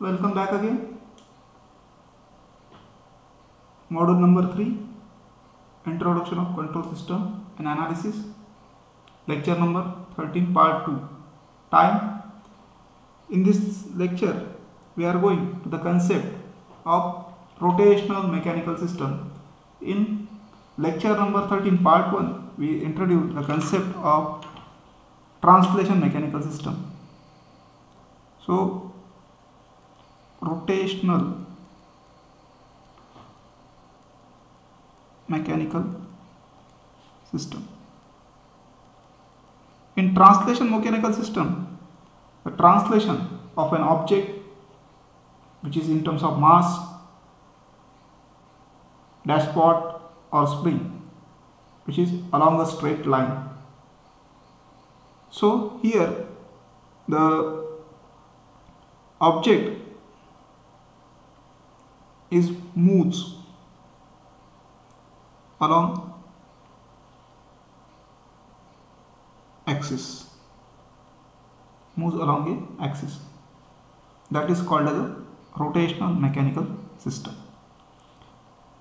Welcome back again. Module number 3, Introduction of Control System and Analysis. Lecture number 13, part 2. Time. In this lecture, we are going to the concept of rotational mechanical system. In lecture number 13, part 1, we introduced the concept of translation mechanical system. So, rotational mechanical system. In translation mechanical system, the translation of an object which is in terms of mass, dashpot or spring, which is along a straight line. So here the object moves along axis, that is called as a rotational mechanical system.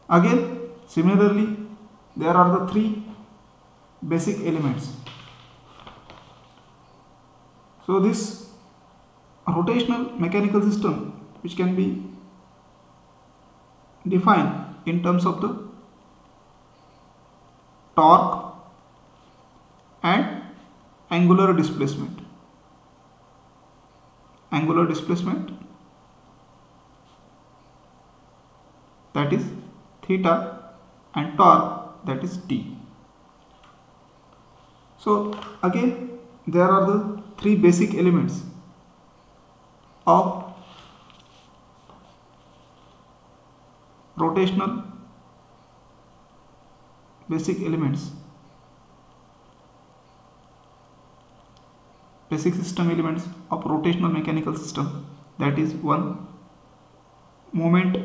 Again, similarly, there are the three basic elements. So this rotational mechanical system, which can be defined in terms of the torque and angular displacement. Angular displacement, that is theta, and torque, that is t. So again, there are the three basic elements of rotational basic system elements of rotational mechanical system, that is one, momenta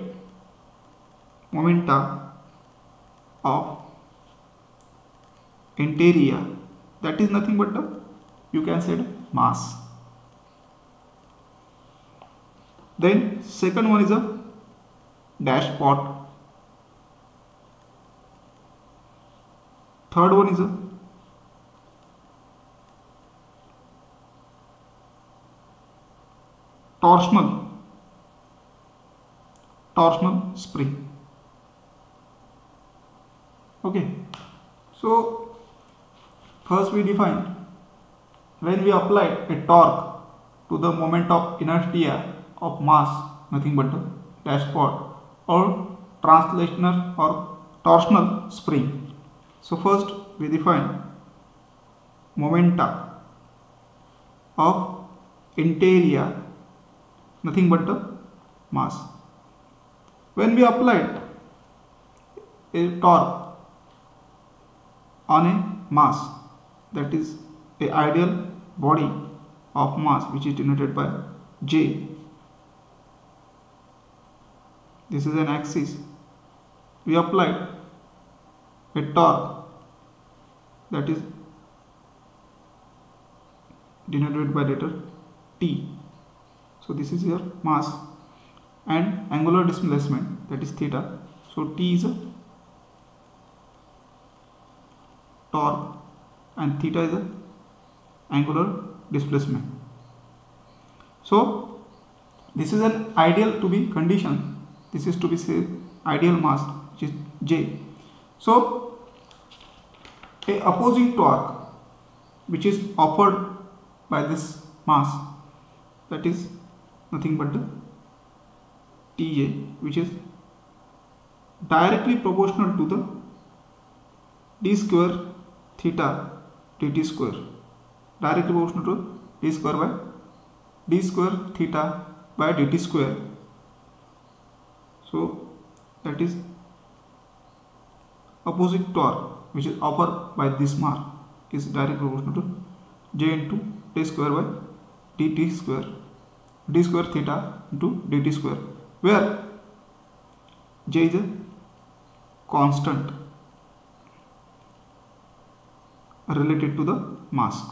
of interior, that is nothing but the, you can say, the mass. Then second one is a dashpot. Third one is a torsional spring. Okay, so first we define, when we apply a torque to the moment of inertia of mass, nothing but the dashpot or translational or torsional spring. So first we define momenta of interior, nothing but the mass. When we apply a torque on a mass, that is a ideal body of mass which is denoted by J, this is an axis, we apply a torque that is denoted by letter T. So this is your mass, and angular displacement, that is theta. So T is a torque and theta is a angular displacement. So this is an ideal to be condition. This is to be say ideal mass, which is J. So a opposing torque which is offered by this mass, that is nothing but the Tj, which is directly proportional to the d square theta dt square, directly proportional to d square theta by dt square. So that is opposite torque which is offered by this mass is directly proportional to J into d square by dt square, d square theta into dt square, where J is a constant related to the mass,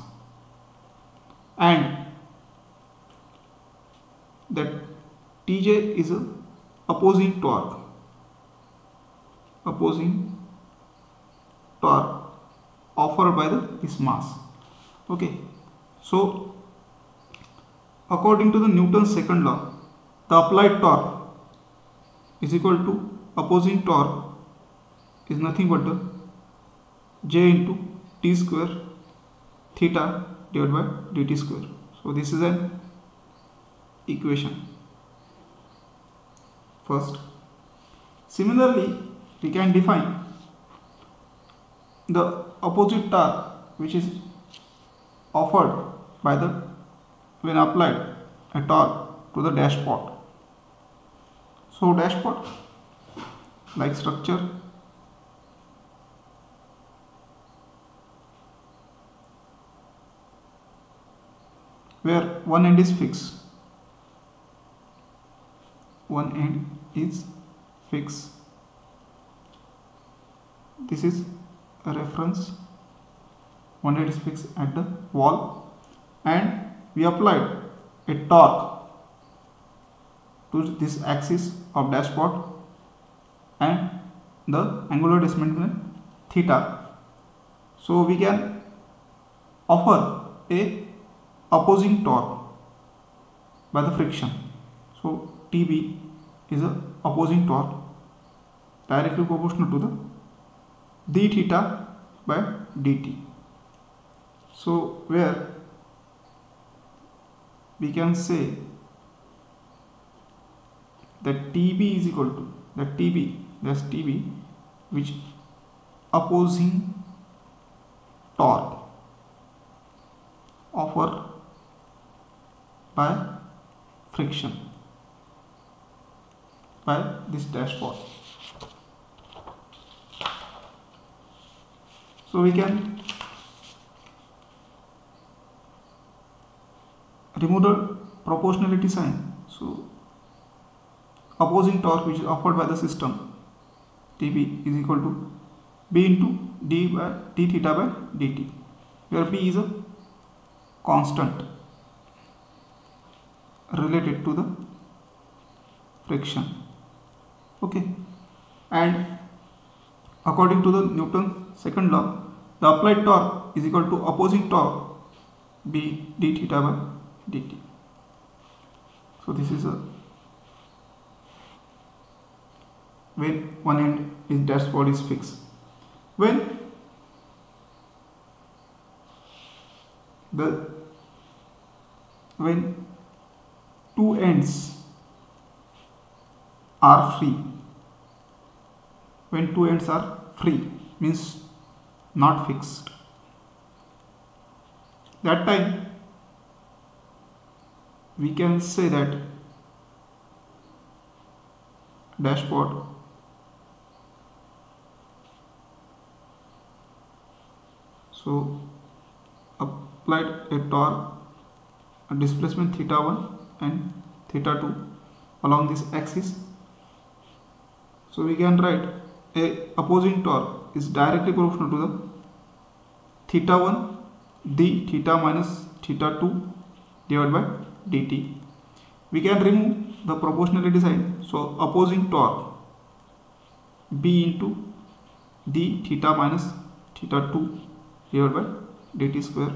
and that Tj is a opposing torque offered by this mass. Okay, so according to the Newton's second law, the applied torque is equal to opposing torque is nothing but the J into t square theta divided by dt square. So this is an equation first. Similarly, we can define the opposite torque which is offered by the when applied a torque to the dashpot. So dashpot like structure where one end is fixed. One end is fixed. This is a reference. One end is fixed at the wall, and we applied a torque to this axis of dashpot and the angular displacement theta. So we can offer a opposing torque by the friction. So Tb is a opposing torque directly proportional to the d theta by dt. So where we can say that Tb is equal to that Tb which opposing torque offered by friction by this dashpot. So we can remove the proportionality sign. So opposing torque which is offered by the system Tb is equal to B into d theta by dt, where B is a constant related to the friction. Okay, and according to the Newton's second law, the applied torque is equal to opposing torque B d theta by dt. So this is a when one end is dashpot is fixed. When two ends are free, when two ends are free means not fixed, that time we can say that dashpot so applied a torque, a displacement theta 1 and theta 2 along this axis. So we can write a opposing torque is directly proportional to the theta 1 d theta minus theta 2 divided by dt. We can remove the proportionality sign. So opposing torque B into d theta minus theta 2 divided by dt square,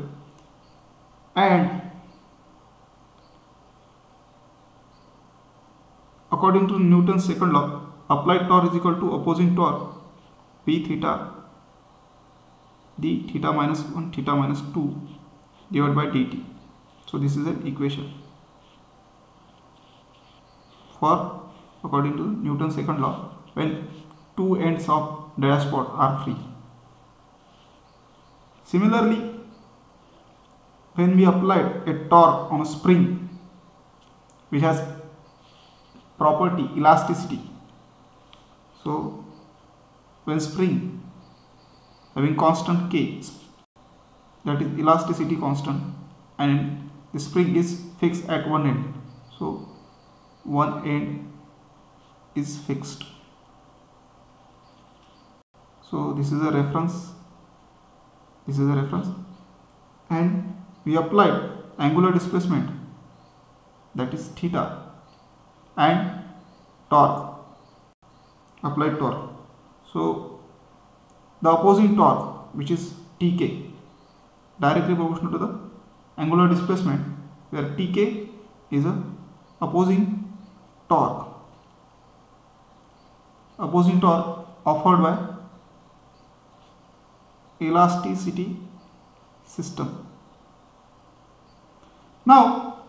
and according to Newton's second law, applied torque is equal to opposing torque B theta d theta minus 1 theta minus 2 divided by dt. So this is an equation for according to Newton's second law when two ends of dashpot are free. Similarly, when we applied a torque on a spring which has property elasticity, so when spring having constant K, that is elasticity constant, and the spring is fixed at one end, so one end is fixed. So this is a reference, and we applied angular displacement, that is theta, and torque, applied torque. So the opposing torque, which is Tk, directly proportional to the angular displacement, where Tk is a opposing torque offered by elasticity system. Now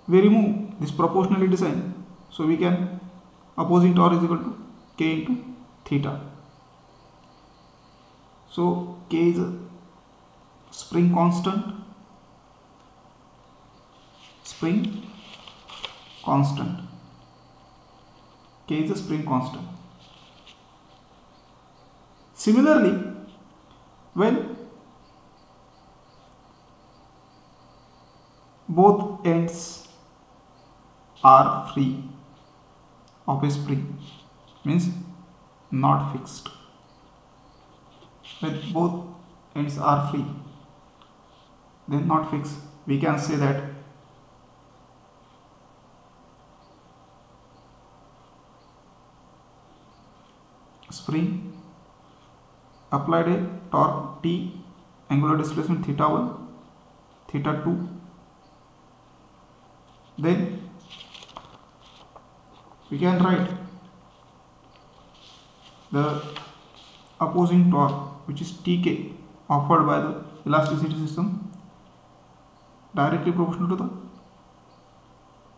we remove this proportionality sign, so we can opposing torque is equal to K into theta. So K is a spring constant, K is a spring constant. Similarly, when both ends are free of a spring, means not fixed, when both ends are free, then not fixed, we can say that spring applied a torque T, angular displacement theta 1, theta 2, then we can write the opposing torque, which is Tk, offered by the elasticity system, directly proportional to the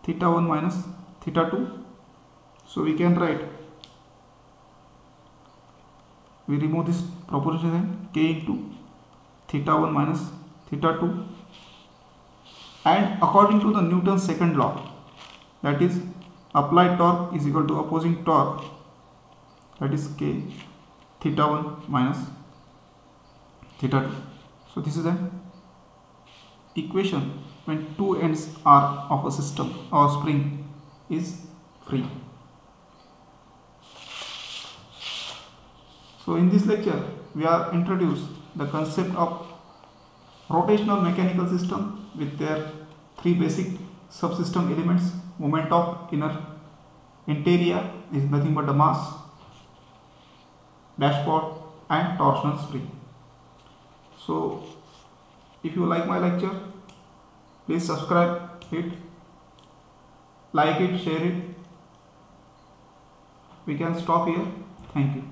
theta 1 minus theta 2. So we can write, we remove this proportion sign, K into theta 1 minus theta 2, and according to the Newton's second law, that is applied torque is equal to opposing torque, that is K theta 1 minus theta 2. So this is an equation when two ends are of a system or spring is free. So in this lecture we are introduced the concept of rotational mechanical system with their three basic subsystem elements. Moment of interior is nothing but the mass, dashpot and torsional spring. So if you like my lecture, please subscribe it, like it, share it. We can stop here. Thank you.